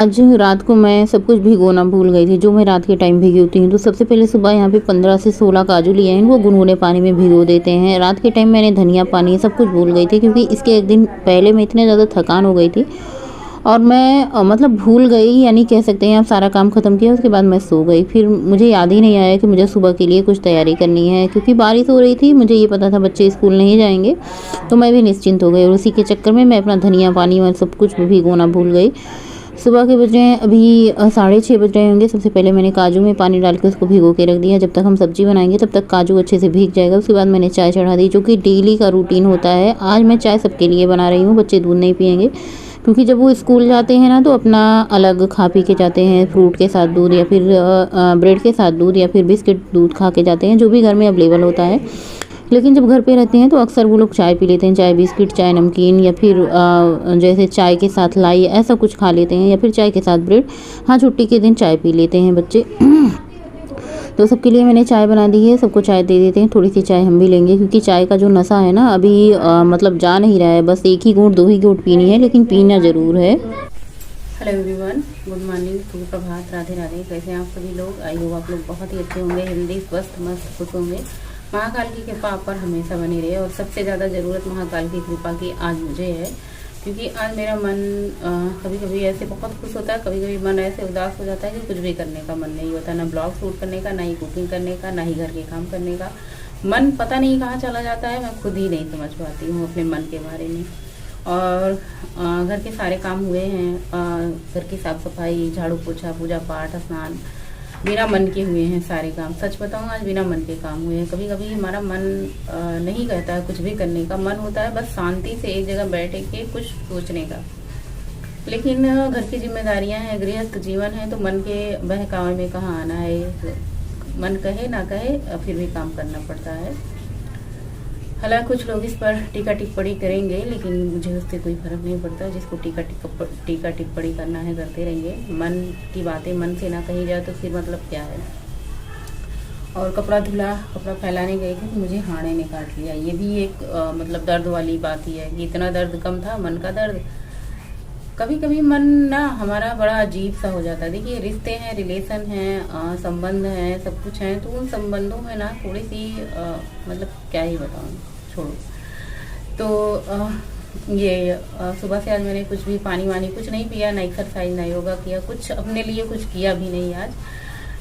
आज रात को मैं सब कुछ भिगोना भूल गई थी, जो मैं रात के टाइम भिगोती हूँ। तो सबसे पहले सुबह यहाँ पे 15 से 16 काजू लिए हैं, इनको गुनगुने पानी में भिगो देते हैं। रात के टाइम मैंने धनिया पानी सब कुछ भूल गई थी, क्योंकि इसके एक दिन पहले मैं इतने ज़्यादा थकान हो गई थी और मैं मतलब भूल गई, यानी कह सकते हैं। आप सारा काम ख़त्म किया, उसके बाद मैं सो गई। फिर मुझे याद ही नहीं आया कि मुझे सुबह के लिए कुछ तैयारी करनी है, क्योंकि बारिश हो रही थी। मुझे ये पता था बच्चे स्कूल नहीं जाएंगे, तो मैं भी निश्चिंत हो गई। और उसी के चक्कर में मैं अपना धनिया पानी और सब कुछ भिगोना भूल गई। सुबह के बज रहे हैं अभी 6:30 बज रहे होंगे। सबसे पहले मैंने काजू में पानी डाल के उसको भिगो के रख दिया। जब तक हम सब्जी बनाएंगे तब तक काजू अच्छे से भीग जाएगा। उसके बाद मैंने चाय चढ़ा दी, जो कि डेली का रूटीन होता है। आज मैं चाय सबके लिए बना रही हूँ, बच्चे दूध नहीं पियेंगे, क्योंकि जब वो स्कूल जाते हैं ना तो अपना अलग खा पी के जाते हैं, फ्रूट के साथ दूध या फिर ब्रेड के साथ दूध या फिर बिस्किट दूध खा के जाते हैं, जो भी घर में अवेलेबल होता है। लेकिन जब घर पे रहते हैं तो अक्सर वो लोग चाय पी लेते हैं, चाय बिस्किट, चाय नमकीन, या फिर जैसे चाय के साथ लाई ऐसा कुछ खा लेते हैं, या फिर चाय के साथ ब्रेड। हाँ, छुट्टी के दिन चाय पी लेते हैं बच्चे। तो सबके लिए मैंने चाय बना दी है, सबको चाय दे देते हैं। थोड़ी सी चाय हम भी लेंगे, क्योंकि चाय का जो नशा है ना अभी मतलब जा नहीं रहा है। बस एक ही घूंट 2 ही घूंट पीनी है, लेकिन पीना ज़रूर है। हेलो एवरीवन, गुड मॉर्निंग, शुभ प्रभात, राधे राधे। कैसे हैं आप सभी लोग? आई होप आप लोग बहुत ही अच्छे होंगे, हेल्दी, स्वस्थ, मस्त, खुश होंगे। महाकाल की कृपा आप पर हमेशा बनी रहे। और सबसे ज़्यादा ज़रूरत महाकाल की कृपा की आज मुझे है, क्योंकि आज मेरा मन कभी कभी ऐसे बहुत खुश होता है, कभी कभी मन ऐसे उदास हो जाता है कि कुछ भी करने का मन नहीं होता, ना ब्लॉग शूट करने का, ना ही कुकिंग करने का, ना ही घर के काम करने का। मन पता नहीं कहाँ चला जाता है, मैं खुद ही नहीं समझ पाती हूँ अपने मन के बारे में। और घर के सारे काम हुए हैं, घर की साफ सफाई, झाड़ू पोछा, पूजा पाठ, स्नान, बिना मन के हुए हैं सारे काम। सच बताऊं, आज बिना मन के काम हुए हैं। कभी कभी हमारा मन नहीं कहता है कुछ भी करने का, मन होता है बस शांति से एक जगह बैठे के कुछ सोचने का। लेकिन घर की जिम्मेदारियां हैं, गृहस्थ जीवन है, तो मन के बहकावे में कहाँ आना है। मन कहे ना कहे फिर भी काम करना पड़ता है। हालांकि कुछ लोग इस पर टीका टिप्पणी करेंगे, लेकिन मुझे उससे कोई फर्क नहीं पड़ता। जिसको टीका टिप्पणी करना है करते रहेंगे। मन की बातें मन से ना कही जाए तो फिर मतलब क्या है। और कपड़ा धुला, कपड़ा फैलाने गए थे तो मुझे हाड़े ने काट लिया। ये भी एक मतलब दर्द वाली बात ही है कि इतना दर्द कम था, मन का दर्द। कभी कभी मन ना हमारा बड़ा अजीब सा हो जाता है। देखिए, रिश्ते हैं, रिलेशन हैं, संबंध हैं, सब कुछ है, तो उन संबंधों में ना थोड़ी सी मतलब क्या ही बताऊँ, छोड़ो। तो ये सुबह से आज मैंने कुछ भी पानी वानी कुछ नहीं पिया, ना एक्सरसाइज, ना योगा किया, कुछ अपने लिए कुछ किया भी नहीं आज।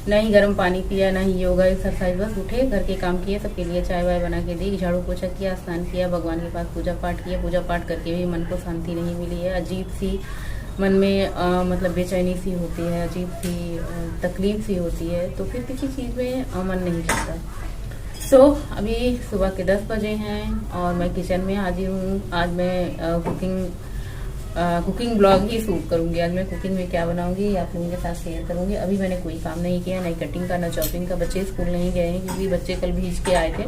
ना ही गर्म पानी पिया, ना ही योगा एक्सरसाइज। बस उठे, घर के काम किए, सबके लिए चाय वाय बना के दी, झाड़ू पोछा किया, स्नान किया, भगवान के पास पूजा पाठ किया। पूजा पाठ करके भी मन को शांति नहीं मिली है। अजीब सी मन में मतलब बेचैनी सी होती है, अजीब सी तकलीफ सी होती है। तो फिर किसी चीज़ में मन नहीं करता। सो अभी सुबह के 10 बजे हैं और मैं किचन में हाजिर हूँ। आज मैं कुकिंग ब्लॉग ही शूट करूंगी। आज मैं कुकिंग में क्या बनाऊंगी आप लोगों के साथ शेयर करूंगी। अभी मैंने कोई काम नहीं किया, ना कटिंग का, ना चॉपिंग का। बच्चे स्कूल नहीं गए हैं, क्योंकि बच्चे कल भीज के आए थे।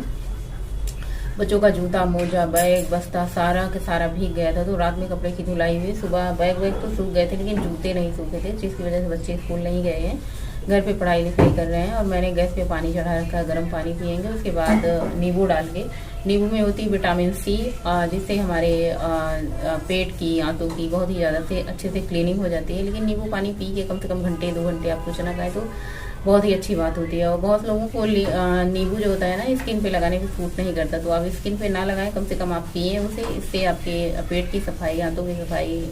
बच्चों का जूता, मोजा, बैग, बस्ता सारा के सारा भीग गया था। तो रात में कपड़े की धुलाई हुई, सुबह बैग वैग तो सूख गए थे, लेकिन जूते नहीं सूखे थे, जिसकी वजह से बच्चे स्कूल नहीं गए हैं, घर पे पढ़ाई लिखाई कर रहे हैं। और मैंने गैस पे पानी चढ़ा रखा है, गर्म पानी पियेंगे। उसके बाद नींबू डाल के, नींबू में होती है विटामिन सी, जिससे हमारे पेट की, आंतों की बहुत ही ज़्यादा से अच्छे से क्लीनिंग हो जाती है। लेकिन नींबू पानी पी के कम से कम घंटे 2 घंटे आप कुछ ना खाएं तो बहुत ही अच्छी बात होती है। और बहुत लोगों को नींबू जो होता है ना स्किन पे लगाने पे सूट नहीं करता, तो आप स्किन पे ना लगाएं, कम से कम आप पिए उसे। इससे आपके पेट की सफाई, आंतों की सफाई,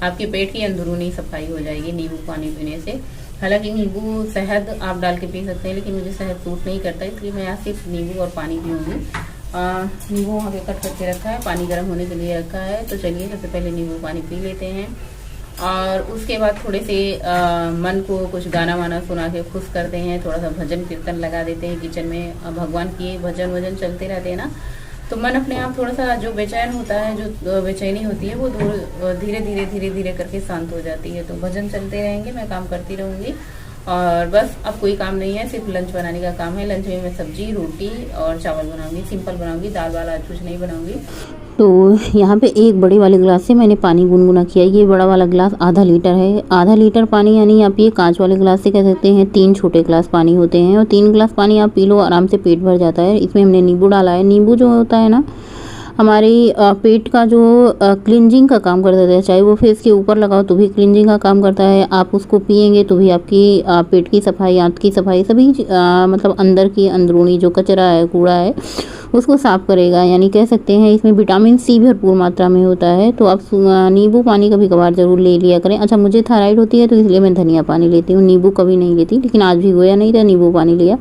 आपके पेट की अंदरूनी सफाई हो जाएगी नींबू पानी पीने से। हालांकि नींबू, शहद आप डाल के पी सकते हैं, लेकिन मुझे शहद सूट नहीं करता, इसलिए मैं यहाँ सिर्फ नींबू और पानी पीऊँगी। नींबू वहाँ पे कट करके रखा है, पानी गर्म होने के लिए रखा है। तो चलिए सबसे पहले नींबू पानी पी लेते हैं, और उसके बाद थोड़े से मन को कुछ गाना वाना सुना के खुश करते हैं। थोड़ा सा भजन कीर्तन लगा देते हैं किचन में। भगवान की भजन वजन चलते रहते हैं ना, तो मन अपने आप थोड़ा सा जो बेचैन होता है, जो बेचैनी होती है, वो धीरे धीरे धीरे धीरे करके शांत हो जाती है। तो भजन चलते रहेंगे, मैं काम करती रहूँगी। और बस अब कोई काम नहीं है, सिर्फ लंच बनाने का काम है। लंच में मैं सब्जी, रोटी और चावल बनाऊंगी, सिंपल बनाऊंगी, दाल वाल आज कुछ नहीं बनाऊंगी। तो यहाँ पे एक बड़े वाले गिलास से मैंने पानी गुनगुना किया। ये बड़ा वाला गिलास आधा लीटर है। आधा लीटर पानी यानी आप ये कांच वाले गिलास से कह सकते हैं 3 छोटे गिलास पानी होते हैं। और 3 गिलास पानी आप पी लो, आराम से पेट भर जाता है। इसमें हमने नींबू डाला है। नींबू जो होता है ना हमारी पेट का जो क्लिनजिंग का काम करता है, चाहे वो फेस के ऊपर लगाओ तो भी क्लिनजिंग का काम करता है, आप उसको पिएंगे तो भी आपकी पेट की सफाई, आंत की सफाई, सभी मतलब अंदर की अंदरूनी जो कचरा है, कूड़ा है, उसको साफ करेगा। यानी कह सकते हैं इसमें विटामिन सी भरपूर मात्रा में होता है। तो आप नींबू पानी कभी कभार ज़रूर ले लिया करें। अच्छा, मुझे थायराइड होती है तो इसलिए मैं धनिया पानी लेती हूँ, नींबू कभी नहीं लेती, लेकिन आज भी गोया नहीं था, नींबू पानी लिया।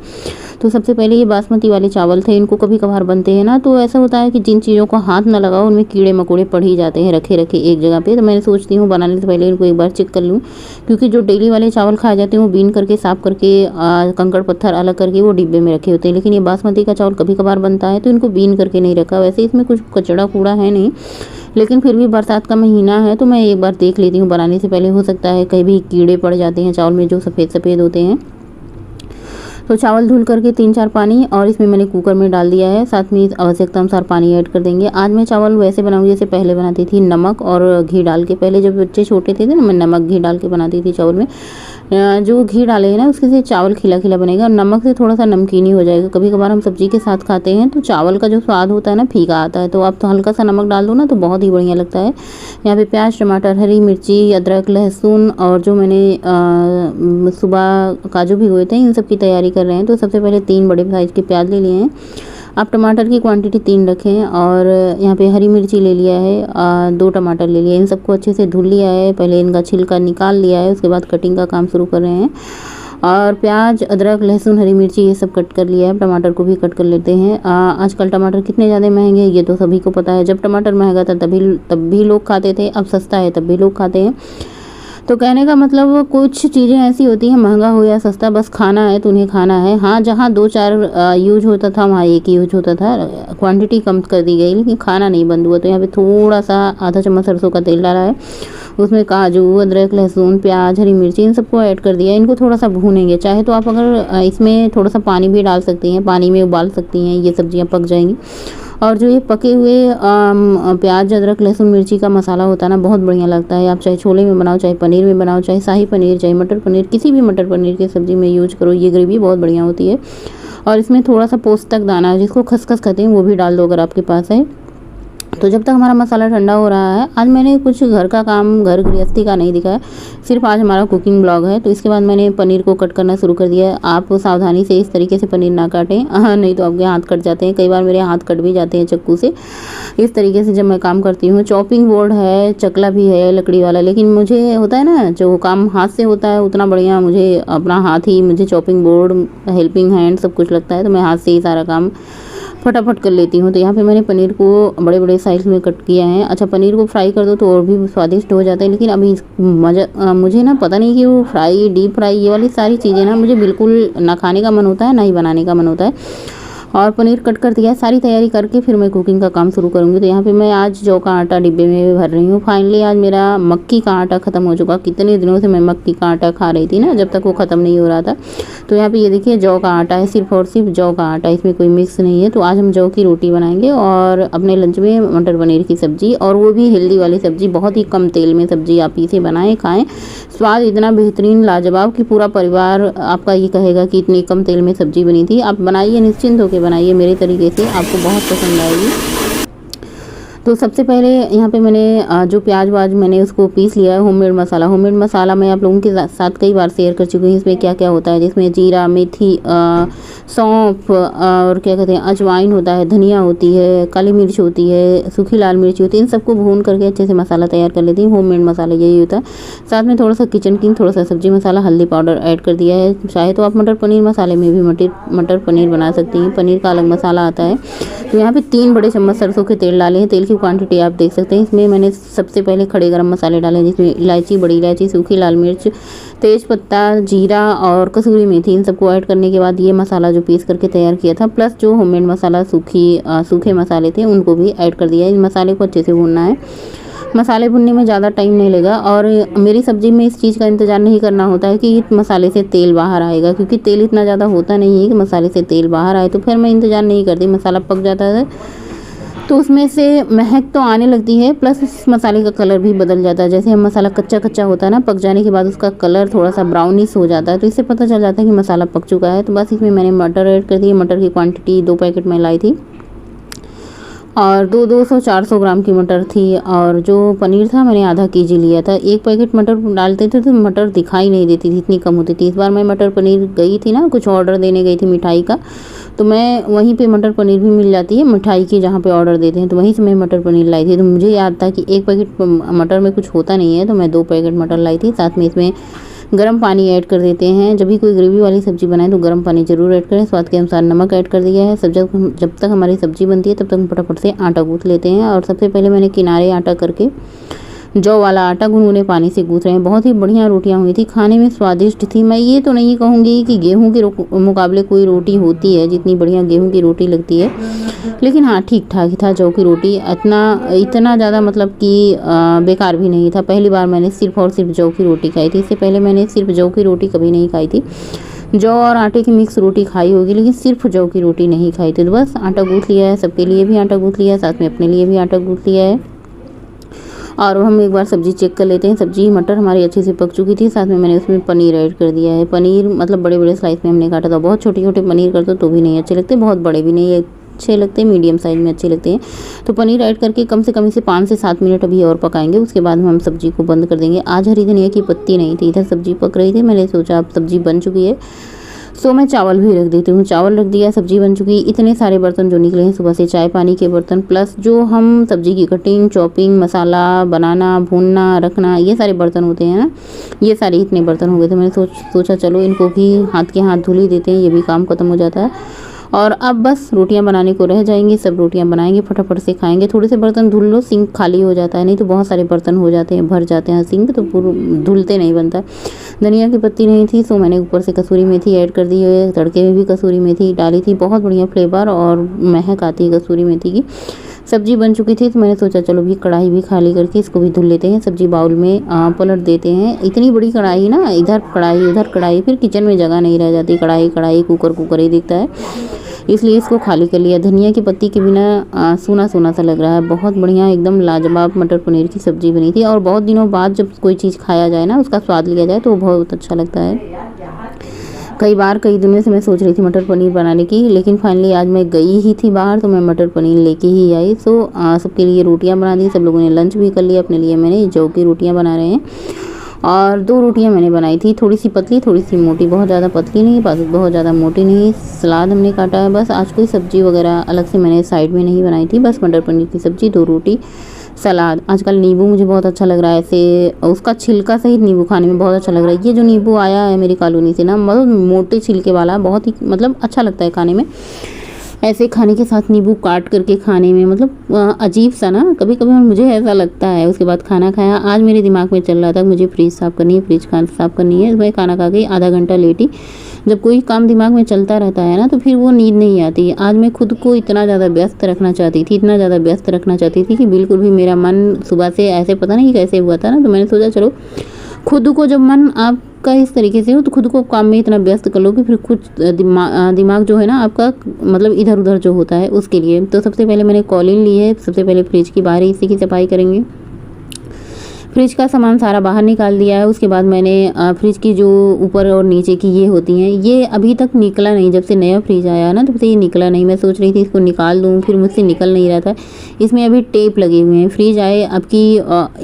तो सबसे पहले ये बासमती वाले चावल थे, इनको कभी कभार बनते हैं ना, तो ऐसा होता है कि जिन चीज़ों को हाथ ना लगाओ उनमें कीड़े मकोड़े पड़ ही जाते हैं रखे रखे एक जगह पे। तो मैं सोचती हूँ बनाने से पहले इनको एक बार चेक कर लूँ, क्योंकि जो डेली वाले चावल खाए जाते हैं वो बीन करके, साफ करके, कंकड़ पत्थर अलग करके वो डिब्बे में रखे होते हैं, लेकिन ये बासमती का चावल कभी कभार बनता है तो इनको बीन करके नहीं रखा। वैसे इसमें कुछ कचड़ा कूड़ा है नहीं, लेकिन फिर भी बरसात का महीना है तो मैं एक बार देख लेती हूँ बनाने से पहले, हो सकता है कहीं भी कीड़े पड़ जाते हैं चावल में जो सफ़ेद सफ़ेद होते हैं। तो चावल धुल करके 3-4 पानी और इसमें मैंने कुकर में डाल दिया है, साथ में आवश्यकता अनुसार पानी ऐड कर देंगे। आज मैं चावल वैसे बनाऊंगी जैसे पहले बनाती थी, नमक और घी डाल के। पहले जब बच्चे छोटे थे ना, मैं नमक घी डाल के बनाती थी चावल में। जो घी डाले हैं ना उसके से चावल खिला खिला बनेगा और नमक से थोड़ा सा नमकीनी हो जाएगा। कभी कभार हम सब्जी के साथ खाते हैं तो चावल का जो स्वाद होता है ना फीका आता है, तो आप तो हल्का सा नमक डाल दो ना तो बहुत ही बढ़िया लगता है। यहाँ पे प्याज, टमाटर, हरी मिर्ची, अदरक, लहसुन और जो मैंने सुबह काजू भिगोए थे इन सब की तैयारी कर रहे हैं। तो सबसे पहले 3 बड़े साइज़ के प्याज ले लिए हैं। आप टमाटर की क्वांटिटी 3 रखें और यहाँ पे हरी मिर्ची ले लिया है, 2 टमाटर ले लिए। इन सबको अच्छे से धुल लिया है, पहले इनका छिलका निकाल लिया है, उसके बाद कटिंग का काम शुरू कर रहे हैं। और प्याज, अदरक, लहसुन, हरी मिर्ची ये सब कट कर लिया है। टमाटर को भी कट कर लेते हैं। आजकल टमाटर कितने ज़्यादा महंगे हैं ये तो सभी को पता है। जब टमाटर महंगा था तब भी लोग खाते थे, अब सस्ता है तब भी लोग खाते हैं। तो कहने का मतलब कुछ चीज़ें ऐसी होती हैं, महंगा हो या सस्ता, बस खाना है तो उन्हें खाना है। हाँ, जहाँ 2-4 यूज होता था वहाँ एक ही यूज होता था, क्वांटिटी कम कर दी गई, लेकिन खाना नहीं बंद हुआ। तो यहाँ पे थोड़ा सा आधा चम्मच सरसों का तेल डाला है, उसमें काजू, अदरक, लहसुन, प्याज, हरी मिर्ची इन सबको ऐड कर दिया। इनको थोड़ा सा भूनेंगे, चाहे तो आप अगर इसमें थोड़ा सा पानी भी डाल सकती हैं, पानी में उबाल सकती हैं, ये सब्जियाँ पक जाएंगी। और जो ये पके हुए प्याज, अदरक, लहसुन, मिर्ची का मसाला होता है ना, बहुत बढ़िया लगता है। आप चाहे छोले में बनाओ, चाहे पनीर में बनाओ, चाहे शाही पनीर, चाहे मटर पनीर, किसी भी मटर पनीर की सब्ज़ी में यूज करो, ये ग्रेवी बहुत बढ़िया होती है। और इसमें थोड़ा सा पोस्तक दाना जिसको खसखस कहते हैं वो भी डाल दो अगर आपके पास है। तो जब तक हमारा मसाला ठंडा हो रहा है, आज मैंने कुछ घर का काम, घर गृहस्थी का नहीं दिखाया, सिर्फ आज हमारा कुकिंग ब्लॉग है। तो इसके बाद मैंने पनीर को कट करना शुरू कर दिया। आप सावधानी से इस तरीके से पनीर ना काटें, नहीं तो आपके हाथ कट जाते हैं। कई बार मेरे हाथ कट भी जाते हैं चाकू से। इस तरीके से जब मैं काम करती हूँ, चॉपिंग बोर्ड है, चकला भी है लकड़ी वाला, लेकिन मुझे होता है ना जो काम हाथ से होता है उतना बढ़िया मुझे अपना हाथ ही, मुझे चॉपिंग बोर्ड, हेल्पिंग हैंड सब कुछ लगता है, तो मैं हाथ से ही सारा काम फटाफट कर लेती हूँ। तो यहाँ पे मैंने पनीर को बड़े बड़े साइज़ में कट किया है। अच्छा, पनीर को फ्राई कर दो तो और भी स्वादिष्ट हो जाता है, लेकिन अभी मुझे ना पता नहीं कि वो फ्राई, डीप फ्राई, ये वाली सारी चीज़ें ना मुझे बिल्कुल ना खाने का मन होता है ना ही बनाने का मन होता है। और पनीर कट कर दिया है, सारी तैयारी करके फिर मैं कुकिंग का काम शुरू करूँगी। तो यहाँ पे मैं आज जौ का आटा डिब्बे में भर रही हूँ। फाइनली आज मेरा मक्की का आटा ख़त्म हो चुका। कितने दिनों से मैं मक्की का आटा खा रही थी ना, जब तक वो ख़त्म नहीं हो रहा था। तो यहाँ पे ये देखिए जौ का आटा है, सिर्फ और सिर्फ जौ का आटा, इसमें कोई मिक्स नहीं है। तो आज हम जौ की रोटी बनाएंगे और अपने लंच में मटर पनीर की सब्ज़ी, और वो भी हेल्दी वाली सब्ज़ी, बहुत ही कम तेल में सब्ज़ी आप इसे बनाएं, खाएँ। स्वाद इतना बेहतरीन लाजवाब कि पूरा परिवार आपका ये कहेगा कि इतनी कम तेल में सब्ज़ी बनी थी। आप बनाइए, निश्चिंत होकर बनाइए मेरे तरीके से, आपको बहुत पसंद आएगी। तो सबसे पहले यहाँ पे मैंने जो प्याज वाज मैंने उसको पीस लिया है। होममेड मसाला मैं आप लोगों के साथ कई बार शेयर कर चुकी हूँ। इसमें क्या क्या होता है, जिसमें जीरा, मेथी, सौंफ और क्या कहते हैं अजवाइन होता है, धनिया होती है, काली मिर्च होती है, सूखी लाल मिर्च होती है। इन सबको भून करके अच्छे से मसाला तैयार कर लेती हूँ। होममेड मसाला यही होता है। साथ में थोड़ा सा किचन किंग, थोड़ा सा सब्जी मसाला, हल्दी पाउडर ऐड कर दिया है। चाहे तो आप मटर पनीर मसाले में भी मटर पनीर बना सकती हैं, पनीर का अलग मसाला आता है। तो यहाँ पे 3 बड़े चम्मच सरसों के तेल डाले हैं। तेल की क्वांटिटी आप देख सकते हैं। इसमें मैंने सबसे पहले खड़े गरम मसाले डाले हैं, जिसमें इलायची, बड़ी इलायची, सूखी लाल मिर्च, तेज पत्ता, जीरा और कसूरी मेथी, इन सबको ऐड करने के बाद ये मसाला जो पीस करके तैयार किया था, प्लस जो होममेड मसाला सूखे मसाले थे उनको भी ऐड कर दिया है। इन मसाले को अच्छे से भूनना है। मसाले भुनने में ज़्यादा टाइम नहीं लगा, और मेरी सब्ज़ी में इस चीज़ का इंतज़ार नहीं करना होता है कि मसाले से तेल बाहर आएगा, क्योंकि तेल इतना ज़्यादा होता नहीं है कि मसाले से तेल बाहर आए। तो फिर मैं इंतज़ार नहीं करती, मसाला पक जाता है तो उसमें से महक तो आने लगती है, प्लस उस मसाले का कलर भी बदल जाता है। जैसे हम मसाला कच्चा कच्चा होता है ना, पक जाने के बाद उसका कलर थोड़ा सा ब्राउनिश हो जाता है, तो इससे पता चल जाता है कि मसाला पक चुका है। तो बस इसमें मैंने मटर ऐड कर दी। मटर की क्वांटिटी 2 पैकेट में लाई थी, और 200-400 ग्राम की मटर थी। और जो पनीर था मैंने आधा केजी लिया था। एक पैकेट मटर डालते थे तो मटर दिखाई नहीं देती थी, इतनी कम होती थी। इस बार मैं मटर पनीर गई थी ना, कुछ ऑर्डर देने गई थी मिठाई का, तो मैं वहीं पे मटर पनीर भी मिल जाती है मिठाई की, जहाँ पे ऑर्डर देते हैं, तो वहीं से मैं मटर पनीर लाई थी। तो मुझे याद था कि एक पैकेट मटर में कुछ होता नहीं है, तो मैं 2 पैकेट मटर लाई थी। साथ में इसमें गर्म पानी ऐड कर देते हैं। जब भी कोई ग्रेवी वाली सब्ज़ी बनाए तो गर्म पानी ज़रूर ऐड करें। स्वाद के अनुसार नमक ऐड कर दिया है। जब तक हमारी सब्ज़ी बनती है तब तक हम फटाफट से आटा गूँथ लेते हैं। और सबसे पहले मैंने किनारे आटा करके जौ वाला आटा गुनगुने पानी से गूँथ रहे हैं। बहुत ही बढ़िया रोटियां हुई थी, खाने में स्वादिष्ट थी। मैं ये तो नहीं कहूँगी कि गेहूं के मुकाबले कोई रोटी होती है जितनी बढ़िया गेहूं की रोटी लगती है, लेकिन हाँ ठीक ठाक ही था। जौ की रोटी इतना ज़्यादा मतलब कि बेकार भी नहीं था। पहली बार मैंने सिर्फ और सिर्फ जौ की रोटी खाई थी। इससे पहले मैंने सिर्फ जौ की रोटी कभी नहीं खाई थी। जौ और आटे की मिक्स रोटी खाई होगी, लेकिन सिर्फ जौ की रोटी नहीं खाई थी। तो बस आटा गूँथ लिया है, सबके लिए भी आटा गूँथ लिया है, साथ में अपने लिए भी आटा गूँथ लिया है। और हम एक बार सब्ज़ी चेक कर लेते हैं। सब्ज़ी मटर हमारी अच्छे से पक चुकी थी। साथ में मैंने उसमें पनीर ऐड कर दिया है। पनीर मतलब बड़े बड़े स्लाइस में हमने काटा था। बहुत छोटे छोटे पनीर कर दो तो भी नहीं अच्छे लगते, बहुत बड़े भी नहीं अच्छे लगते, मीडियम साइज़ में अच्छे लगते हैं। तो पनीर ऐड करके कम से कम इसे 5 से 7 मिनट अभी और पकाएंगे। उसके बाद हम सब्ज़ी को बंद कर देंगे। आज हरी धनिया की पत्ती नहीं थी, इधर सब्ज़ी पक रही थी। मैंने सोचा अब सब्ज़ी बन चुकी है सो मैं चावल भी रख देती हूँ। चावल रख दिया, सब्जी बन चुकी। इतने सारे बर्तन जो निकले हैं सुबह से, चाय पानी के बर्तन प्लस जो हम सब्जी की कटिंग, चॉपिंग, मसाला बनाना, भूनना, रखना, ये सारे बर्तन होते हैं ना, ये सारे इतने बर्तन हो गए थे। मैंने सोचा चलो इनको भी हाथ के हाथ धुल ही देते हैं, ये भी काम खत्म हो जाता है। और अब बस रोटियां बनाने को रह जाएंगी। सब रोटियां बनाएंगे, फटाफट से खाएंगे। थोड़े से बर्तन धुल लो, सिंक खाली हो जाता है, नहीं तो बहुत सारे बर्तन हो जाते हैं, भर जाते हैं सिंक, तो पूरा धुलते नहीं बनता। धनिया की पत्ती नहीं थी सो मैंने ऊपर से कसूरी मेथी ऐड कर दी है। तड़के में भी कसूरी मेथी डाली थी, बहुत बढ़िया फ्लेवर और महक आती है कसूरी मेथी की। सब्जी बन चुकी थी तो मैंने सोचा चलो भी कढ़ाई भी खाली करके इसको भी धुल लेते हैं। सब्जी बाउल में पलट देते हैं। इतनी बड़ी कढ़ाई ना, इधर कढ़ाई उधर कढ़ाई, फिर किचन में जगह नहीं रह जाती। कढ़ाई कढ़ाई, कुकर कुकर ही दिखता है, इसलिए इसको खाली कर लिया। धनिया की पत्ती के बिना सूना सूना सा लग रहा है। बहुत बढ़िया एकदम लाजवाब मटर पनीर की सब्ज़ी बनी थी। और बहुत दिनों बाद जब कोई चीज़ खाया जाए ना, उसका स्वाद लिया जाए तो बहुत अच्छा लगता है। कई दिनों से मैं सोच रही थी मटर पनीर बनाने की, लेकिन फाइनली आज मैं गई ही थी बाहर तो मैं मटर पनीर लेके ही आई। सो सबके लिए रोटियां बना दी, सब लोगों ने लंच भी कर लिया। अपने लिए मैंने जौ की रोटियां बना रहे हैं और 2 रोटियां मैंने बनाई थी, थोड़ी सी पतली थोड़ी सी मोटी, बहुत ज़्यादा पतली नहीं बहुत ज़्यादा मोटी नहीं। सलाद हमने काटा है बस। आज कोई सब्ज़ी वगैरह अलग से मैंने साइड में नहीं बनाई थी, बस मटर पनीर की सब्ज़ी, 2 रोटी, सलाद। आजकल नींबू मुझे बहुत अच्छा लग रहा है, ऐसे उसका छिलका सहित नींबू खाने में बहुत अच्छा लग रहा है। ये जो नींबू आया है मेरी कॉलोनी से ना, मतलब मोटे छिलके वाला, बहुत ही मतलब अच्छा लगता है खाने में। ऐसे खाने के साथ नींबू काट करके खाने में मतलब अजीब सा ना, कभी कभी मुझे ऐसा लगता है। उसके बाद खाना खाया। आज मेरे दिमाग में चल रहा था मुझे फ्रिज साफ़ करनी है, फ्रिज साफ़ करनी है। मैं खाना खा के आधा घंटा लेटी। जब कोई काम दिमाग में चलता रहता है ना तो फिर वो नींद नहीं आती। आज मैं खुद को इतना ज़्यादा व्यस्त रखना चाहती थी कि बिल्कुल भी मेरा मन सुबह से ऐसे पता नहीं कैसे हुआ था ना, तो मैंने सोचा चलो खुद को, जब मन आपका इस तरीके से हो तो खुद को काम में इतना व्यस्त कर लो कि फिर कुछ दिमाग जो है ना आपका मतलब इधर उधर जो होता है उसके लिए। तो सबसे पहले मैंने कॉलिन ली है। सबसे पहले फ्रिज की बाहरी हिस्से की सफाई करेंगे। फ्रिज का सामान सारा बाहर निकाल दिया है। उसके बाद मैंने फ्रिज की जो ऊपर और नीचे की ये होती हैं, ये अभी तक निकला नहीं। जब से नया फ्रिज आया ना तब से ये निकला नहीं। मैं सोच रही थी इसको निकाल दूँ, फिर मुझसे निकल नहीं रहा था। इसमें अभी टेप लगे हुए हैं। फ्रिज आए अब की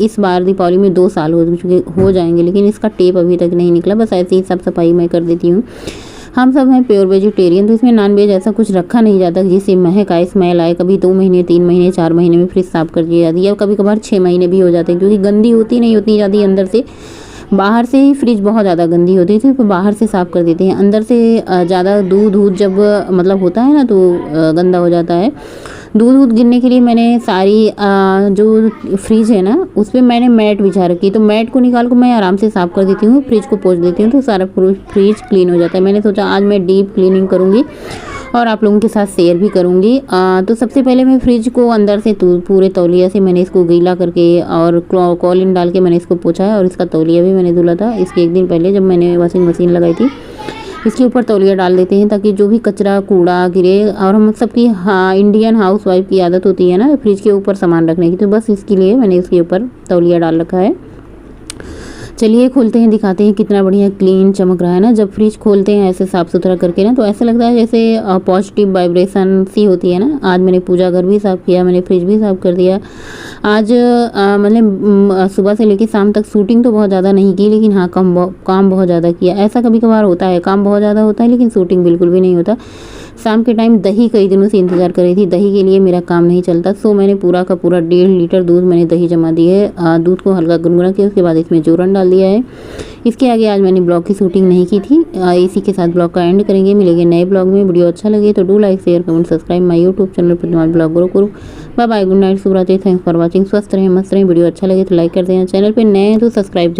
इस बार दीपावली में 2 साल हो जाएंगे, लेकिन इसका टेप अभी तक नहीं निकला। बस ऐसे ही सब सफाई मैं कर देती हूँ। हम सब हैं प्योर वेजिटेरियन, तो इसमें नॉन वेज ऐसा कुछ रखा नहीं जाता जिससे महक आए, स्मेल आए। कभी 2 महीने 3 महीने 4 महीने में फ्रिज साफ़ कर दी जाती है, और कभी कभार 6 महीने भी हो जाते हैं, क्योंकि गंदी होती नहीं उतनी ज़्यादा अंदर से। बाहर से ही फ्रिज बहुत ज़्यादा गंदी होती थी, तो बाहर से साफ़ कर देते हैं। अंदर से ज़्यादा दूध जब मतलब होता है ना तो गंदा हो जाता है। दूध गिरने के लिए मैंने सारी जो फ्रिज है ना उस पर मैंने मैट बिछा रखी, तो मैट को निकाल कर मैं आराम से साफ़ कर देती हूँ, फ्रिज को पोंछ देती हूँ, तो सारा फ्रिज क्लीन हो जाता है। मैंने सोचा आज मैं डीप क्लीनिंग करूँगी और आप लोगों के साथ शेयर भी करूँगी। तो सबसे पहले मैं फ्रिज को अंदर से पूरे तौलिया से मैंने इसको गीला करके और कॉलिन डाल के मैंने इसको पोंछा है। और इसका तौलिया भी मैंने धुला था इसके 1 दिन पहले, जब मैंने वॉशिंग मशीन लगाई थी। इसके ऊपर तौलिया डाल देते हैं ताकि जो भी कचरा कूड़ा गिरे, और हम सबकी इंडियन हाउसवाइफ की आदत होती है ना फ्रिज के ऊपर सामान रखने की, तो बस इसके लिए मैंने इसके ऊपर तौलिया डाल रखा है। चलिए खोलते हैं, दिखाते हैं कितना बढ़िया क्लीन चमक रहा है ना। जब फ्रिज खोलते हैं ऐसे साफ़ सुथरा करके ना, तो ऐसा लगता है जैसे पॉजिटिव वाइब्रेशन सी होती है ना। आज मैंने पूजा घर भी साफ़ किया, मैंने फ्रिज भी साफ़ कर दिया। आज मतलब सुबह से लेकर शाम तक शूटिंग तो बहुत ज़्यादा नहीं की, लेकिन हाँ काम बहुत ज़्यादा किया। ऐसा कभी कभार होता है, काम बहुत ज़्यादा होता है लेकिन शूटिंग बिल्कुल भी नहीं होता। शाम के टाइम दही कई दिनों से इंतज़ार कर रही थी, दही के लिए मेरा काम नहीं चलता। सो मैंने पूरा का पूरा 1.5 लीटर दूध मैंने दही जमा दी है। दूध को हल्का गुनगुना किया, उसके बाद इसमें जोरन डाल दिया है। इसके आगे आज मैंने ब्लॉग की शूटिंग नहीं की थी। इसी के साथ ब्लॉग का एंड करेंगे। मिलेंगे नए ब्लॉग में। वीडियो अच्छा लगे तो do like share comment subscribe my YouTube channel Pratima blog करो। बाय बाय, गुड नाइट, शुभ रात्रि, थैंक्स फॉर वॉचिंग। स्वस्थ रहें, मस्त रहें। वीडियो अच्छा लगे तो लाइक कर देना, चैनल पे नए हैं तो सब्सक्राइब